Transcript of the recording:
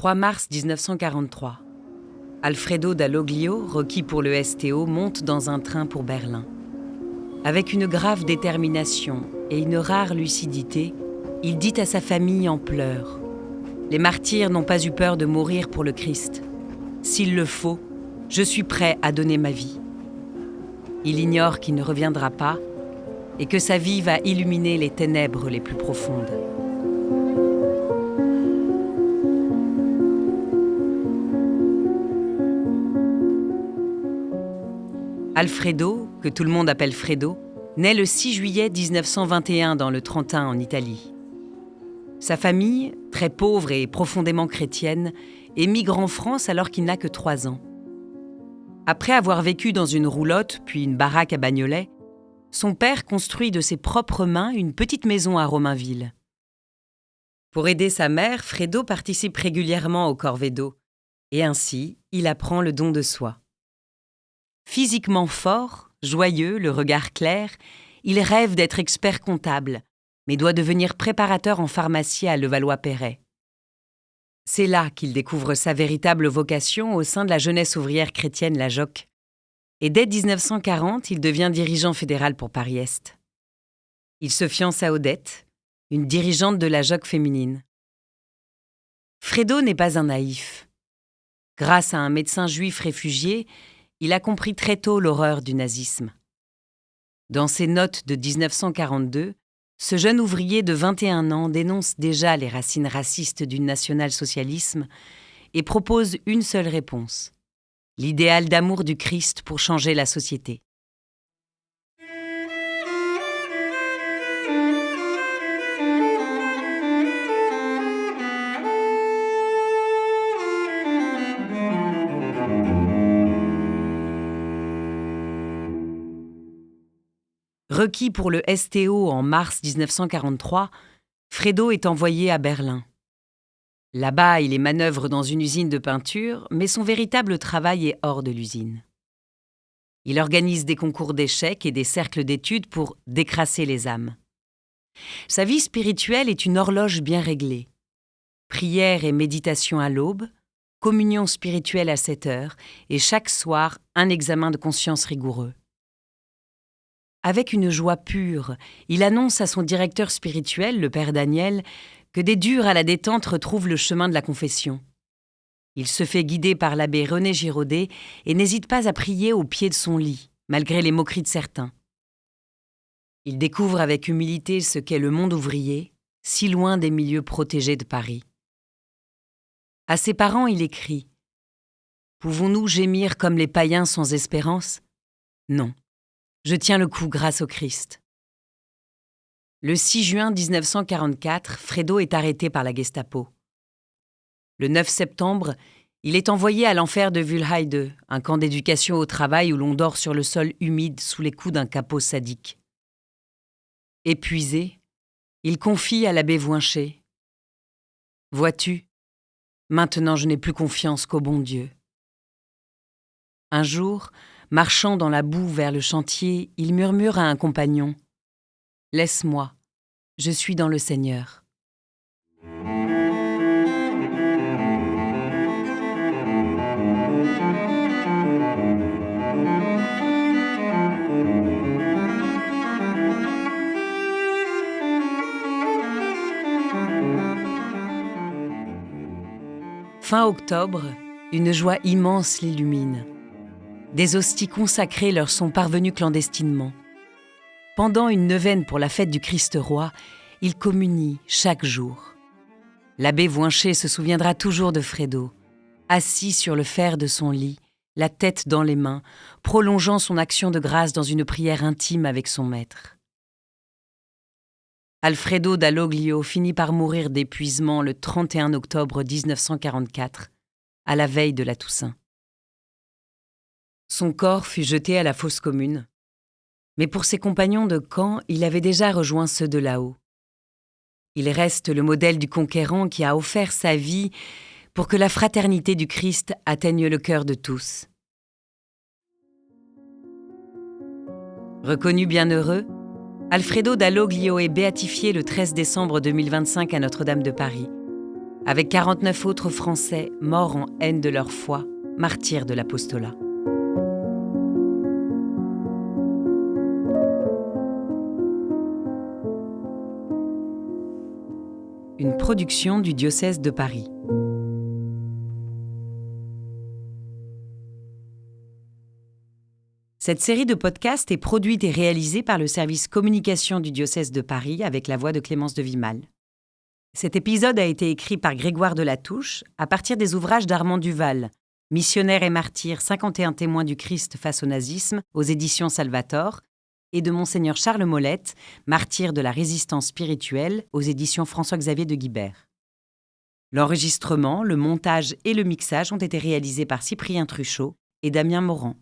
3 mars 1943. Alfredo Dalloglio, requis pour le STO, monte dans un train pour Berlin. Avec une grave détermination et une rare lucidité, il dit à sa famille en pleurs : « Les martyrs n'ont pas eu peur de mourir pour le Christ. S'il le faut, je suis prêt à donner ma vie. » Il ignore qu'il ne reviendra pas et que sa vie va illuminer les ténèbres les plus profondes. Alfredo, que tout le monde appelle Fredo, naît le 6 juillet 1921 dans le Trentin en Italie. Sa famille, très pauvre et profondément chrétienne, émigre en France alors qu'il n'a que 3 ans. Après avoir vécu dans une roulotte puis une baraque à Bagnolet, son père construit de ses propres mains une petite maison à Romainville. Pour aider sa mère, Fredo participe régulièrement aux corvées d'eau, et ainsi, il apprend le don de soi. Physiquement fort, joyeux, le regard clair, il rêve d'être expert comptable, mais doit devenir préparateur en pharmacie à Levallois-Perret. C'est là qu'il découvre sa véritable vocation au sein de la jeunesse ouvrière chrétienne, la JOC. Et dès 1940, il devient dirigeant fédéral pour Paris-Est. Il se fiance à Odette, une dirigeante de la JOC féminine. Fredo n'est pas un naïf. Grâce à un médecin juif réfugié, il a compris très tôt l'horreur du nazisme. Dans ses notes de 1942, ce jeune ouvrier de 21 ans dénonce déjà les racines racistes du national-socialisme et propose une seule réponse : l'idéal d'amour du Christ pour changer la société. Requis pour le STO en mars 1943, Fredo est envoyé à Berlin. Là-bas, il est manœuvre dans une usine de peinture, mais son véritable travail est hors de l'usine. Il organise des concours d'échecs et des cercles d'études pour décrasser les âmes. Sa vie spirituelle est une horloge bien réglée. Prière et méditation à l'aube, communion spirituelle à 7 heures et chaque soir, un examen de conscience rigoureux. Avec une joie pure, il annonce à son directeur spirituel, le père Daniel, que des durs à la détente retrouvent le chemin de la confession. Il se fait guider par l'abbé René Giraudet et n'hésite pas à prier au pied de son lit, malgré les moqueries de certains. Il découvre avec humilité ce qu'est le monde ouvrier, si loin des milieux protégés de Paris. À ses parents, il écrit : « Pouvons-nous gémir comme les païens sans espérance ? Non. Je tiens le coup grâce au Christ. » Le 6 juin 1944, Fredo est arrêté par la Gestapo. Le 9 septembre, il est envoyé à l'enfer de Wühlheide, un camp d'éducation au travail où l'on dort sur le sol humide sous les coups d'un capot sadique. Épuisé, il confie à l'abbé Voinché : « Vois-tu, maintenant je n'ai plus confiance qu'au bon Dieu. » Un jour, marchant dans la boue vers le chantier, il murmure à un compagnon : « Laisse-moi, je suis dans le Seigneur. » Fin octobre, une joie immense l'illumine. Des hosties consacrées leur sont parvenues clandestinement. Pendant une neuvaine pour la fête du Christ-Roi, il communie chaque jour. L'abbé Voinché se souviendra toujours de Fredo, assis sur le fer de son lit, la tête dans les mains, prolongeant son action de grâce dans une prière intime avec son maître. Alfredo Dalloglio finit par mourir d'épuisement le 31 octobre 1944, à la veille de la Toussaint. Son corps fut jeté à la fosse commune, mais pour ses compagnons de camp, il avait déjà rejoint ceux de là-haut. Il reste le modèle du conquérant qui a offert sa vie pour que la fraternité du Christ atteigne le cœur de tous. Reconnu bienheureux, Alfredo Dalloglio est béatifié le 13 décembre 2025 à Notre-Dame de Paris. avec 49 autres Français morts en haine de leur foi, martyrs de l'apostolat. Une production du diocèse de Paris. Cette série de podcasts est produite et réalisée par le service communication du diocèse de Paris avec la voix de Clémence de Vimal. Cet épisode a été écrit par Grégoire de La Touche à partir des ouvrages d'Armand Duval, Missionnaire et martyr, 51 témoins du Christ face au nazisme, aux éditions Salvator, et de Monseigneur Charles Molette, martyr de la résistance spirituelle, aux éditions François-Xavier de Guibert. L'enregistrement, le montage et le mixage ont été réalisés par Cyprien Truchot et Damien Morand.